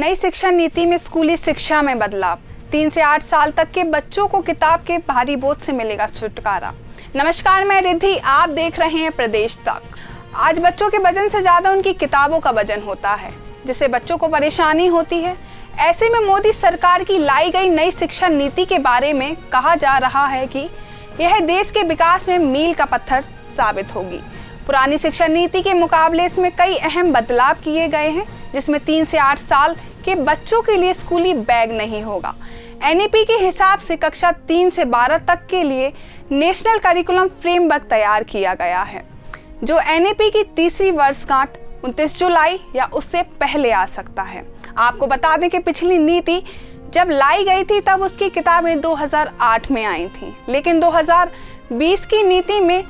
नई शिक्षा नीति में स्कूली शिक्षा में बदलाव। 3 से 8 साल तक के बच्चों को किताब के भारी बोझ से मिलेगा छुटकारा। नमस्कार, मैं रिद्धि, आप देख रहे हैं प्रदेश तक। आज बच्चों के वजन से ज्यादा उनकी किताबों का वजन होता है, जिससे बच्चों को परेशानी होती है। ऐसे में मोदी सरकार की लाई गई नई शिक्षा नीति के बारे में कहा जा रहा है कि यह देश के विकास में मील का पत्थर साबित होगी। पुरानी शिक्षा नीति के मुकाबले इसमें कई अहम बदलाव किए गए हैं, जिसमें 3 से 8 साल के बच्चों के लिए स्कूली बैग नहीं होगा। एनईपी के हिसाब से कक्षा 3 से 12 तक के लिए नेशनल करिकुलम फ्रेमवर्क तैयार किया गया है, जो एनईपी की तीसरी वर्षगांठ 29 जुलाई या उससे पहले आ सकता है। आपको बता दें कि पिछली नीति जब लाई गई थी तब उसकी किताबें 2008 में आई थी, लेकिन 2020 की नीति में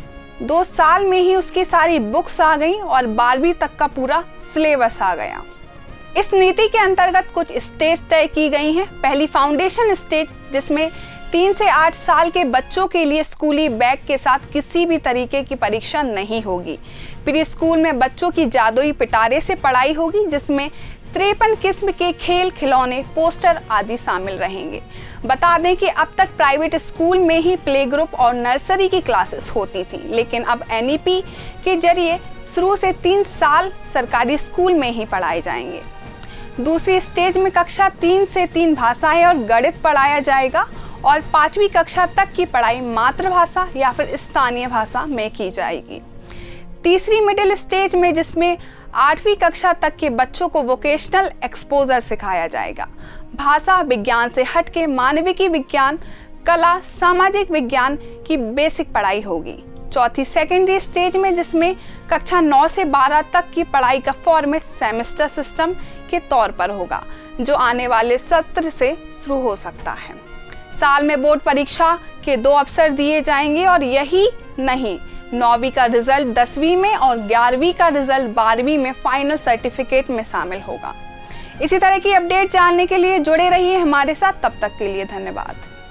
2 साल में ही उसकी सारी बुक्स आ गई और 12वीं तक का पूरा सिलेबस आ गया। इस नीति के अंतर्गत कुछ स्टेज तय की गई हैं। पहली फाउंडेशन स्टेज, जिसमें 3 से 8 साल के बच्चों के लिए स्कूली बैग के साथ किसी भी तरीके की परीक्षा नहीं होगी। प्री स्कूल में बच्चों की जादुई पिटारे से पढ़ाई होगी, जिसमें 53 किस्म के खेल, खिलौने, पोस्टर आदि शामिल रहेंगे। बता दें कि अब तक प्राइवेट स्कूल में ही प्ले ग्रुप और नर्सरी की क्लासेस होती थी, लेकिन अब एनईपी के जरिए शुरू से 3 साल सरकारी स्कूल में ही पढ़ाए जाएंगे। दूसरी स्टेज में कक्षा 3 से 3 भाषाएं और गणित पढ़ाया जाएगा और 5वीं कक्षा तक की पढ़ाई मातृभाषा या फिर स्थानीय भाषा में की जाएगी। तीसरी मिडिल स्टेज में, जिसमें 8वीं कक्षा तक के बच्चों को वोकेशनल एक्सपोजर सिखाया जाएगा। भाषा विज्ञान से हटके मानविकी विज्ञान, कला, सामाजिक विज्ञान की बेसिक पढ़ाई होगी। चौथी सेकेंडरी स्टेज में, जिसमें कक्षा 9 से 12 तक की पढ़ाई का फॉर्मेट सेमेस्टर सिस्टम के तौर पर होगा, जो आने वाले सत्र से शुरू हो सकता है। साल में बोर्ड परीक्षा के 2 अवसर दिए जाएंगे और यही नहीं, 9वीं का रिजल्ट 10वीं में और 11वीं का रिजल्ट 12वीं में फाइनल सर्टिफिकेट में शामिल होगा। इसी तरह की अपडेट जानने के लिए जुड़े रहिए हमारे साथ। तब तक के लिए धन्यवाद।